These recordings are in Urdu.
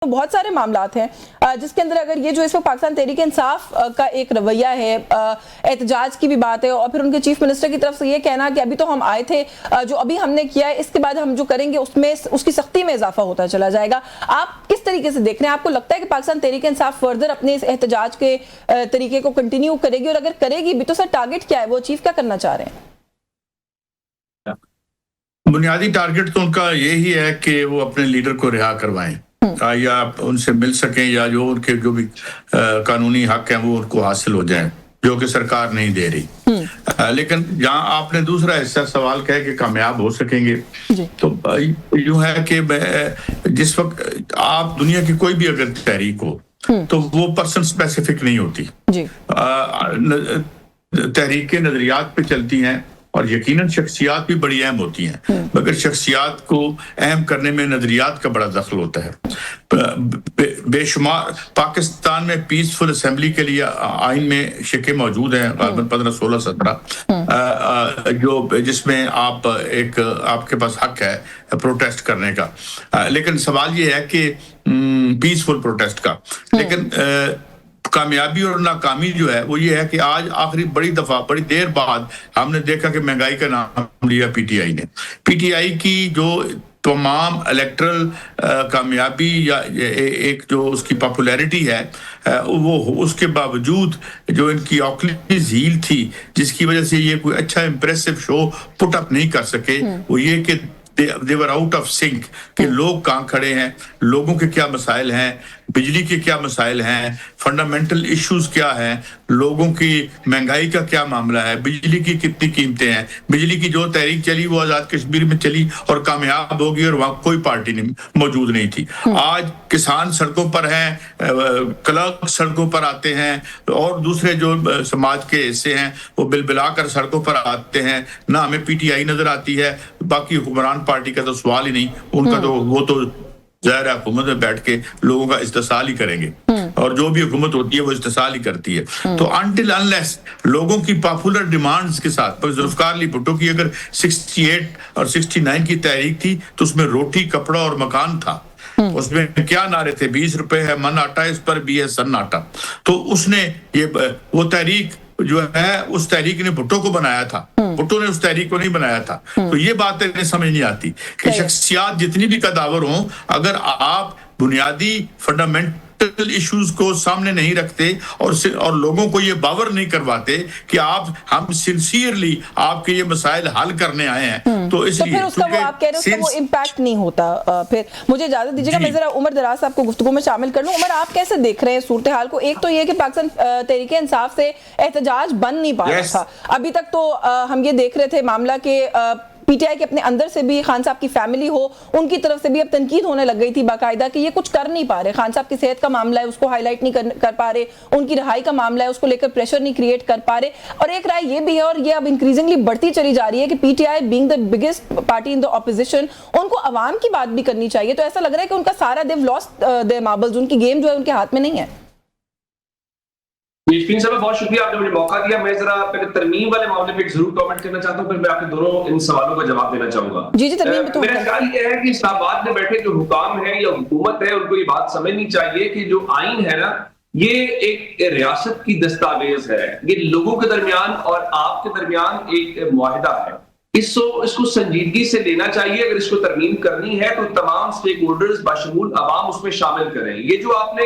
بہت سارے معاملات ہیں جس کے اندر اگر یہ جو اس وقت پاکستان تحریک انصاف کا ایک رویہ ہے، احتجاج کی بھی بات ہے، اور پھر ان کے چیف منسٹر کی طرف سے یہ کہنا کہ ابھی تو ہم آئے تھے، جو ابھی ہم نے کیا ہے اس کے بعد ہم جو کریں گے اس کی سختی میں اضافہ ہوتا چلا جائے گا۔ آپ کس طریقے سے دیکھ رہے ہیں؟ آپ کو لگتا ہے کہ پاکستان تحریک انصاف فردر اپنے اس احتجاج کے طریقے کو کنٹینیو کرے گی، اور اگر کرے گی بھی تو سر ٹارگٹ کیا ہے، وہ اچیو کیا کرنا چاہ رہے ہیں؟ بنیادی ٹارگٹ تو ان کا یہی ہے کہ وہ اپنے لیڈر کو رہا کروائیں، یا ان سے مل سکیں، یا جو ان کے جو بھی قانونی حق ہیں وہ ان کو حاصل ہو جائیں، جو کہ سرکار نہیں دے رہی۔ لیکن جہاں آپ نے دوسرا حصہ سوال کہا کہ کامیاب ہو سکیں گے، تو یوں ہے کہ جس وقت آپ دنیا کی کوئی بھی اگر تحریک ہو تو وہ پرسن اسپیسیفک نہیں ہوتی، تحریکیں نظریات پہ چلتی ہیں، اور یقیناً شخصیات بھی بڑی اہم ہوتی ہیں، مگر شخصیات کو اہم کرنے میں نظریات کا بڑا دخل ہوتا ہے۔ بے شمار پاکستان میں پیسفل اسمبلی کے لیے آئین میں شقیں موجود ہیں، غالباً 15، 16، 17، جس میں آپ کے پاس حق ہے پروٹیسٹ کرنے کا، لیکن سوال یہ ہے کہ پیسفل پروٹیسٹ کا، لیکن کامیابی اور ناکامی جو ہے وہ یہ ہے کہ آج آخری بڑی دیر بعد ہم نے دیکھا کہ مہنگائی کا نام لیا پی ٹی آئی نے۔ پی ٹی آئی کی جو تمام الیکٹرل کامیابی یا ایک جو اس کی پاپولیرٹی ہے، وہ اس کے باوجود جو ان کی آکلیز ہیل تھی جس کی وجہ سے یہ کوئی اچھا امپریسو شو پٹ اپ نہیں کر سکے، وہ یہ کہ they were out of sync، کہ لوگ کہاں کھڑے ہیں، لوگوں کے کیا مسائل ہیں، بجلی کے کیا مسائل ہیں، فنڈامنٹل ایشوز کیا ہیں، لوگوں کی مہنگائی کا کیا معاملہ ہے، بجلی کی کتنی قیمتیں ہیں۔ بجلی کی جو تحریک چلی وہ آزاد کشمیر میں چلی اور کامیاب ہوگی، اور وہاں کوئی پارٹی موجود نہیں تھی۔ آج کسان سڑکوں پر ہیں، کلرک سڑکوں پر آتے ہیں، اور دوسرے جو سماج کے حصے ہیں وہ بلبلا کر سڑکوں پر آتے ہیں، نہ ہمیں پی ٹی آئی نظر آتی ہے۔ باقی حکمران پارٹی کا تو سوال ہی نہیں، ان کا تو وہ تو ظاہر ہے حکومت میں بیٹھ کے لوگوں کا استحصال ہی کریں گے، اور جو بھی حکومت ہوتی ہے وہ استحصال ہی کرتی ہے۔ تو until unless لوگوں کی پاپولر ڈیمانڈز کے ساتھ، ذوالفقار علی بھٹو کی اگر 68 اور 69 کی تحریک تھی تو اس میں روٹی، کپڑا اور مکان تھا، اس میں کیا نعرے تھے؟ 20 روپے ہے من آٹا، اس پر بھی ہے سناٹا۔ تو اس نے وہ تحریک جو ہے، اس تحریک نے بھٹو کو بنایا تھا، بھٹو نے اس تحریک کو نہیں بنایا تھا۔ تو یہ بات انہیں سمجھ نہیں آتی کہ شخصیات جتنی بھی قداور ہوں، اگر آپ بنیادی فنڈامنٹل ایشوز کو سامنے نہیں رکھتے اور لوگوں کو یہ باور نہیں کرواتے کہ ہم سنسیئرلی آپ کے یہ مسائل حل کرنے آئے ہیں، تو اس لیے اس کا وہ آپ کہہ رہے ہیں اس کا وہ امپیکٹ نہیں ہوتا۔ پھر مجھے اجازت دیجیے گا میں ذرا عمر دراز صاحب کو گفتگو میں شامل کر لوں۔ عمر، آپ کیسے دیکھ رہے ہیں صورتحال کو؟ ایک تو یہ کہ پاکستان تحریک انصاف سے احتجاج بن نہیں پا رہا تھا ابھی تک، تو ہم یہ دیکھ رہے تھے معاملہ کہ پی ٹی آئی کے اپنے اندر سے بھی خان صاحب کی فیملی ہو، ان کی طرف سے بھی اب تنقید ہونے لگ گئی تھی باقاعدہ کہ یہ کچھ کر نہیں پا رہے، خان صاحب کی صحت کا معاملہ ہے اس کو ہائی لائٹ نہیں کر پا رہے، ان کی رہائی کا معاملہ ہے اس کو لے کر پریشر نہیں کریٹ کر پا رہے۔ اور ایک رائے یہ بھی ہے، اور یہ اب انکریزنگلی بڑھتی چلی جا رہی ہے، کہ P T I being the biggest party in the opposition, ان کو عوام کی بات بھی کرنی چاہیے۔ تو ایسا لگ رہا ہے کہ ان کا سارا دیو لاسٹ دیئر ماربلز، ان کی گیم جو ہے ان کے ہاتھ میں نہیں ہے۔ شفین صاحب بہت شکریہ، آپ نے مجھے موقع دیا۔ میں ذرا پہلے ترمیم والے معاملے پہ ضرور کامنٹ کرنا چاہتا ہوں، پھر میں آپ کے دونوں ان سوالوں کا جواب دینا چاہوں گا۔ جی ترمیم میں تو میرا خیال یہ ہے کہ اسلام آباد میں بیٹھے جو حکام ہیں یا حکومت ہے، ان کو یہ بات سمجھنی چاہیے کہ جو آئین ہے نا، یہ ایک ریاست کی دستاویز ہے، یہ لوگوں کے درمیان اور آپ کے درمیان ایک معاہدہ ہے۔ اس کو سنجیدگی سے لینا چاہیے۔ اگر اس کو ترمیم کرنی ہے تو تمام سٹیک ہولڈرز بشمول عوام اس میں شامل کریں۔ یہ جو آپ نے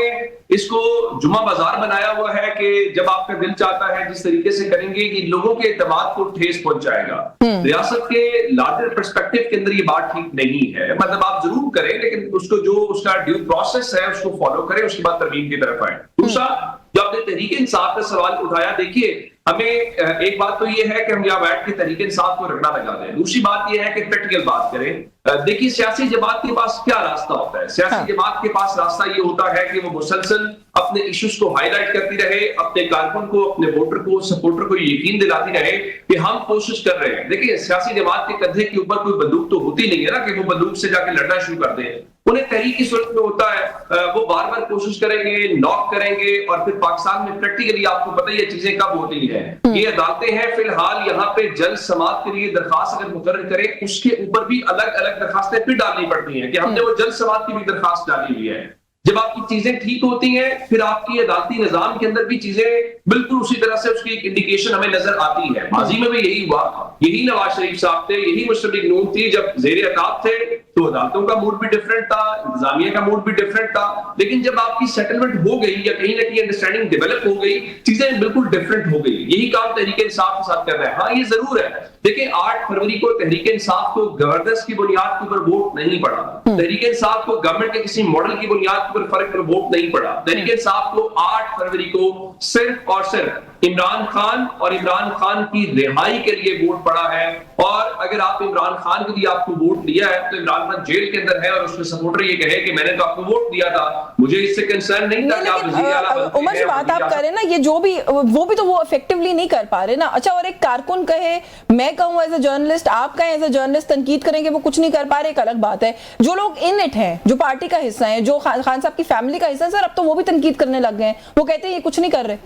اس کو جمعہ بازار بنایا ہوا ہے کہ جب آپ کا دل چاہتا ہے جس طریقے سے کریں گے، یہ لوگوں کے اعتماد کو ٹھیس پہنچائے گا۔ ریاست کے لارجر پرسپیکٹو کے اندر یہ بات ٹھیک نہیں ہے۔ مطلب آپ ضرور کریں، لیکن اس کا ڈیو پروسیس ہے اس کو فالو کریں، اس کے بعد ترمیم کی طرف آئیں۔ دوسرا، جو آپ نے تحریک انصاف کا سوال اٹھایا، دیکھیے ہمیں ایک بات تو یہ ہے کہ ہم یہاں بیٹھ کے تحریک انصاف کو رگڑا لگا دیں، دوسری بات یہ ہے کہ پریکٹیکل بات کریں۔ دیکھیے سیاسی جماعت کے پاس کیا راستہ ہوتا ہے؟ سیاسی جماعت کے پاس راستہ یہ ہوتا ہے کہ وہ مسلسل اپنے ایشوز کو ہائی لائٹ کرتی رہے، اپنے کارکن کو، اپنے ووٹر کو، سپورٹر کو یقین دلاتی رہے کہ ہم کوشش کر رہے ہیں۔ دیکھیے سیاسی جماعت کے کندھے کے اوپر کوئی بندوق تو ہوتی نہیں ہے نا کہ وہ بندوق سے جا کے لڑنا شروع کر دیں۔ انہیں تحریک کی صورت میں ہوتا ہے وہ بار بار کوشش کریں گے، ناک کریں گے، اور پھر پاکستان میں پریکٹیکلی آپ کو پتہ ہی یہ چیزیں کب ہوتی ہیں۔ یہ عدالتیں ہیں فی الحال یہاں پہ جلد سماعت کے لیے درخواست اگر مقرر کریں، اس کے اوپر بھی الگ الگ درخواستیں پھر ڈالنی پڑتی ہیں کہ ہم نے وہ جلد سماعت کی بھی درخواست ڈالی ہوئی ہے۔ جب آپ کی چیزیں ٹھیک ہوتی ہیں پھر آپ کی عدالتی نظام کے اندر بھی چیزیں بالکل اسی طرح سے اس کی ایک انڈیکیشن ہمیں نظر آتی ہے. ماضی میں بھی یہی ہوا, یہی نواز شریف صاحب تھے, یہی مسلم لیگ نون تھی, جب زیر عطاب تھے تو عدالتوں کا موڈ بھی ڈفرنٹ تھا, انتظامیہ کا موڈ بھی ڈفرنٹ تھا, لیکن جب آپ کی سیٹلمنٹ ہو گئی یا کہیں نہ کہیں انڈرسٹینڈنگ ڈیولپ ہو گئی, چیزیں بالکل ڈفرنٹ ہو گئی. یہی کام تحریک انصاف کے ساتھ کر رہا ہے. ہاں یہ ضرور ہے, دیکھیں 8 فروری کو تحریک انصاف کو گورننس کی بنیاد کے اوپر ووٹ نہیں پڑا, تحریک انصاف کو گورنمنٹ کے کسی ماڈل کی بنیاد کے اوپر فرق پر ووٹ نہیں پڑا. تحریک انصاف کو 8 فروری کو صرف اور صرف عمران خان اور عمران خان کی رہائی کے لیے ووٹ پڑا ہے. اور اگر آپ عمران خان کے لیے آپ کو ووٹ دیا ہے تو عمران خان جیل کے اندر ہے اور اس کے سپورٹر یہ کہے کہ میں نے تو آپ کو ووٹ دیا تھا, مجھے اس سے کنسرن نہیں تھا کہ آپ وزیر اعلیٰ بنتے ہیں. عمر جی بات آپ کر رہے ہیں نا, یہ جو بھی وہ بھی تو وہ افیکٹولی نہیں کر پا رہے نا. اچھا, اور ایک کارکن کہے, میں کہوں ایز اے جرنلسٹ, آپ کہیں ایز اے جرنلسٹ, تنقید کریں کہ وہ کچھ نہیں کر پا رہے, ایک الگ بات ہے. جو لوگ ان اٹ ہیں, جو پارٹی کا حصہ ہیں, جو خان صاحب کی فیملی کا حصہ ہے, سر اب تو وہ بھی تنقید کرنے لگ گئے ہیں. وہ کہتے ہیں یہ کچھ نہیں کر رہے.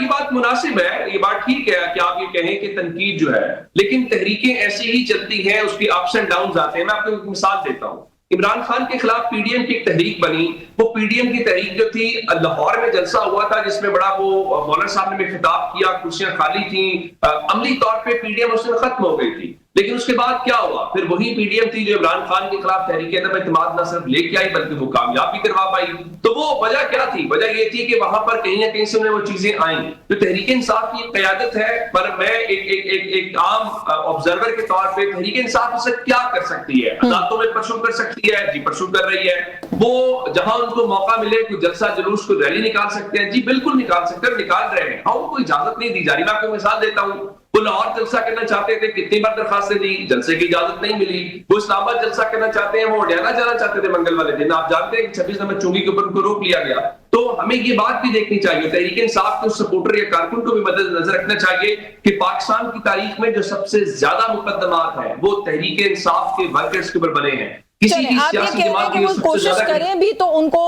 یہ بات مناسب ہے, یہ بات ٹھیک ہے کہ آپ یہ کہیں کہ تنقید جو ہے, لیکن تحریکیں ایسی ہی چلتی ہیں, اس کی اپس اینڈ ڈاؤنز آتے ہیں. میں آپ کو ایک مثال دیتا ہوں. عمران خان کے خلاف پی ڈی ایم کی ایک تحریک بنی. وہ پی ڈی ایم کی تحریک جو تھی, لاہور میں جلسہ ہوا تھا جس میں بڑا وہ مولانا صاحب نے بھی خطاب کیا, کرسیاں خالی تھیں, عملی طور پہ پی ڈی ایم اس میں ختم ہو گئی تھی. لیکن اس کے بعد کیا ہوا, پھر وہی پی ڈی ایم تھی جو عمران خان کے خلاف تحریک عدم اعتماد نہ صرف لے کے آئی بلکہ وہ کامیاب بھی کروا پائی. تو وہ وجہ کیا تھی؟ وجہ یہ تھی کہ وہاں پر کہیں نہ کہیں سے انہیں وہ چیزیں آئیں. تو تحریک انصاف کی قیادت ہے, پر میں ایک عام آبزرور کے طور پہ تحریک انصاف سے کیا کر سکتی ہے؟ عدالتوں میں پرسو کر سکتی ہے, جی پرسو کر رہی ہے. وہ جہاں ان کو موقع ملے کوئی جلسہ جلوس کو ریلی نکال سکتے ہیں, جی بالکل نکال سکتے ہیں, نکال رہے ہیں. ہاں, ان کو اجازت نہیں دی جا رہی. میں آپ کو مثال دیتا ہوں. وہ لاہور جلسہ کرنا چاہتے تھے, کتنی بار درخواستیں دی, جلسے کی اجازت نہیں ملی. وہ اسلام آباد جلسہ کرنا چاہتے ہیں, وہ اڈیالہ جانا چاہتے تھے منگل والے دن, آپ جانتے ہیں کہ 26 نمبر چونگی کے اوپر ان کو روک لیا گیا. تو ہمیں یہ بات بھی دیکھنی چاہیے, تحریک انصاف کے سپورٹر یا کارکن کو بھی مد نظر رکھنا چاہیے کہ پاکستان کی تاریخ میں جو سب سے زیادہ مقدمات ہیں وہ تحریک انصاف کے ورکرز کے اوپر بنے ہیں. آپ یہ کہہ رہے ہیں کہ وہ کوشش کریں بھی تو ان کو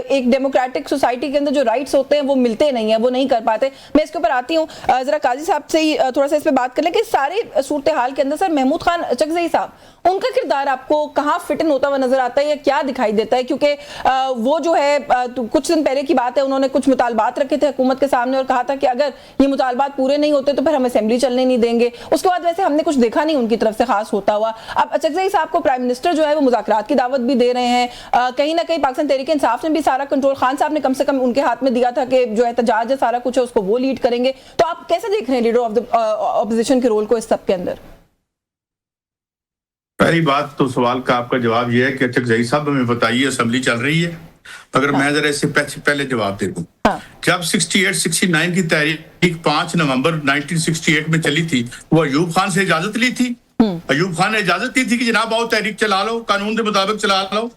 ایک ڈیموکریٹک سوسائٹی کے اندر جو رائٹس ہوتے ہیں وہ ملتے نہیں ہیں, وہ نہیں کر پاتے. میں اس کے اوپر آتی ہوں, ذرا قاضی صاحب سے ہی تھوڑا سا اس پہ بات کر لیں کہ ساری صورتحال کے اندر سر محمود خان چکزئی صاحب, ان کا کردار آپ کو کہاں فٹ ان ہوتا ہوا نظر آتا ہے یا کیا دکھائی دیتا ہے؟ کیونکہ وہ جو ہے کچھ دن پہلے کی بات ہے, انہوں نے کچھ مطالبات رکھے تھے حکومت کے سامنے اور کہا تھا کہ اگر یہ مطالبات پورے نہیں ہوتے تو پھر ہم اسمبلی چلنے نہیں دیں گے. اس کے بعد ویسے ہم نے کچھ دیکھا نہیں ان کی طرف سے خاص ہوتا ہوا. اب چکزئی صاحب کو پرائم منسٹر جو ہے وہ مذاکرات کی دعوت بھی دے رہے ہیں, کہیں نہ کہیں پاکستان تحریک انصاف نے بھی سارا کنٹرول, خان صاحب نے کم سے کم ان کے ہاتھ میں دیا تھا کہ جو احتجاج ہے سارا کچھ ہے اس کو وہ لیڈ کریں گے. تو آپ کیسے دیکھ رہے ہیں لیڈر آف دی اپوزیشن کے رول کو اس سب کے اندر؟ پہلی بات تو سوال کا آپ کا جواب یہ ہے کہ چکزئی صاحب ہمیں بتائیے اسمبلی چل رہی ہے. اگر میں ذرا اس سے پہلے جواب دے دوں, جب 68-69 کی تحریک 5 نومبر 1968 میں چلی تھی, وہ ایوب خان سے اجازت لی تھی. ایوب خان نے اجازت دی تھی کہ جناب آؤ تحریک چلا لو, قانون کے مطابق چلا لو.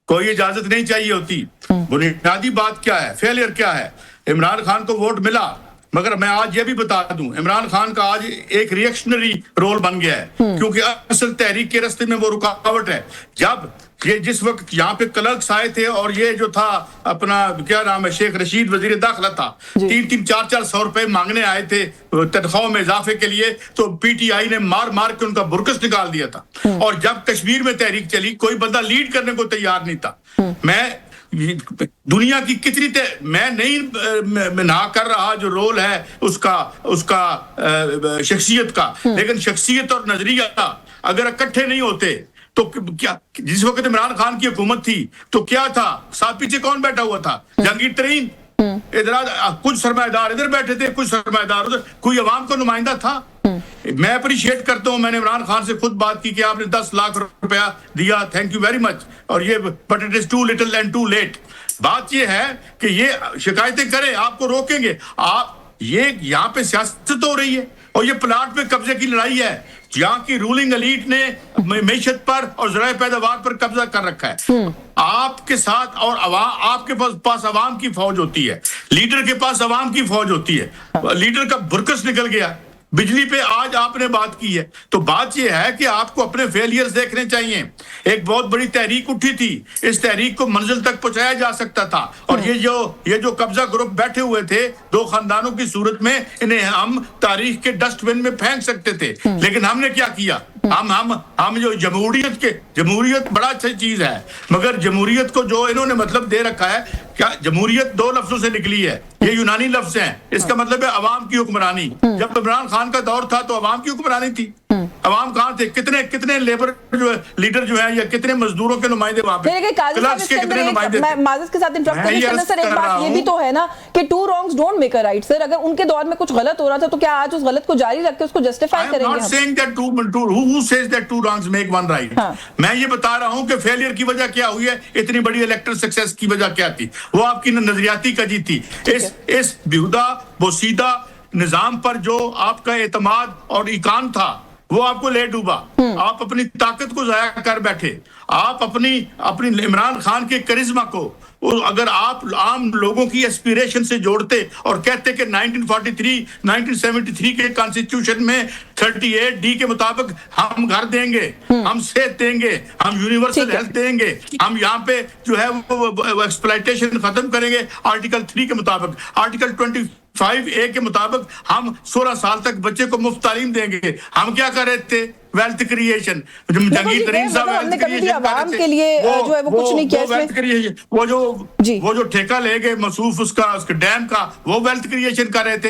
کوئی اجازت نہیں چاہیے ہوتی. بنیادی بات کیا ہے, فیلئر کیا ہے؟ عمران خان کو ووٹ ملا, مگر میں آج یہ بھی بتا دوں عمران خان کا آج ایک ریئیکشنری رول بن گیا ہے, کیونکہ اصل تحریک کے راستے میں وہ رکاوٹ ہے. جب یہ جس وقت یہاں پہ کلرکس آئے تھے اور یہ جو تھا اپنا کیا نام ہے شیخ رشید وزیر داخلہ تھا, 300-400 روپے مانگنے آئے تھے تنخواہوں میں اضافے کے لیے, تو پی ٹی آئی نے مار کے ان کا برکس نکال دیا تھا. اور جب کشمیر میں تحریک چلی کوئی بندہ لیڈ کرنے کو تیار نہیں تھا. میں دنیا کی کتنی میں نہیں نہ کر رہا جو رول ہے اس کا شخصیت کا, لیکن شخصیت اور نظریہ اگر اکٹھے نہیں ہوتے تو کیا, جس وقت عمران خان کی حکومت تھی تو کیا تھا, ساتھ پیچھے کون بیٹھا ہوا تھا؟ جہانگیر ترین. ادھر کچھ سرمایہ دار ادھر بیٹھے تھے, کچھ سرمایہ دار ادھر, کوئی عوام کا نمائندہ تھا؟ میں اپریشیٹ کرتا ہوں, میں نے عمران خان سے خود بات کی کہ آپ نے 10 لاکھ روپیہ دیا, تھینک یو ویری مچ, اور یہ but it is too little and too late. بات یہ ہے کہ یہ شکایتیں کریں, آپ کو روکیں گے. آپ یہ یہاں پہ سیاست ہو رہی ہے اور یہ پلاٹ پہ قبضے کی لڑائی ہے. یہاں کی رولنگ ایلیٹ نے معیشت پر اور ذرائع پیداوار پر قبضہ کر رکھا ہے. آپ کے ساتھ اور آپ کے پاس عوام کی فوج ہوتی ہے, لیڈر کے پاس عوام کی فوج ہوتی ہے. لیڈر کا برکس نکل گیا, بجلی پہ آج آپ نے بات کی ہے. تو بات یہ ہے کہ آپ کو اپنے فیلئرز دیکھنے چاہیے. ایک بہت بڑی تحریک اٹھی تھی, اس تحریک کو منزل تک پہنچایا جا سکتا تھا, اور یہ جو قبضہ گروپ بیٹھے ہوئے تھے 2 خاندانوں کی صورت میں, انہیں ہم تاریخ کے ڈسٹ بن میں پھینک سکتے تھے. لیکن ہم نے کیا کیا, ہم جو جمہوریت بڑا اچھی چیز ہے، مگر جمہوریت کو جو انہوں نے مطلب دے رکھا ہے، کیا جمہوریت 2 لفظوں سے نکلی ہے، یہ یونانی لفظ ہیں، اس کا مطلب ہے عوام کی حکمرانی۔ جب عمران خان کا دور تھا تو عوام کی حکمرانی تھی، عوام کہاں تھے؟ کتنے لیبر جو لیڈر جو ہیں یا کتنے مزدوروں کے نمائندے وہاں پہ، کلرکس کے کتنے نمائندے تھے؟ معذرت کے ساتھ انٹرپٹ کرنے سر، ایک بات یہ بھی تو ہے نا کہ 2 wrongs don't make a right سر، اگر ان کے دور میں کچھ غلط ہو رہا تھا تو کیا آج اس غلط کو جاری رکھ کے اس کو جسٹیفائی کریں گے؟ I'm not saying that who says that 2 wrongs make 1 right. میں یہ بتا رہا ہوں کہ فیلئر کی وجہ کیا ہوئی ہے، اتنی بڑی الیکٹرل سکسیس کی وجہ کیا تھی؟ وہ آپ کی نظریاتی کجی تھی۔ اس بیہودہ بوسیدہ نظام پر جو آپ کا اعتماد اور ایقان تھا وہ آپ کو لے ڈوبا، آپ اپنی طاقت کو ضائع کر بیٹھے، آپ اپنی عمران خان کے کرزما کو اگر آپ عام لوگوں کی ایسپیریشن سے جوڑتے اور کہتے کہ 1973 کے کانسٹیٹیوشن میں 38D کے مطابق ہم گھر دیں گے، ہم صحت دیں گے، ہم یونیورسل ہیلتھ دیں گے، ہم یہاں پہ جو ہے وہ ایکسپلائٹیشن ختم کریں گے آرٹیکل 3 کے مطابق، آرٹیکل 25A کے مطابق ہم 16 سال تک بچے کو مفت تعلیم دیں گے، ہم کیا کر رہے تھے؟ Wealth creation. جہانگیر ترین صاحب ویلتھ کریشن کے لیے جو ہے وہ کچھ نہیں کیا، ویلتھ کریشن، وہ جو ٹھیکہ لے گئے مصروف اس کا ڈیم کا، وہ ویلتھ کریشن کر رہے تھے۔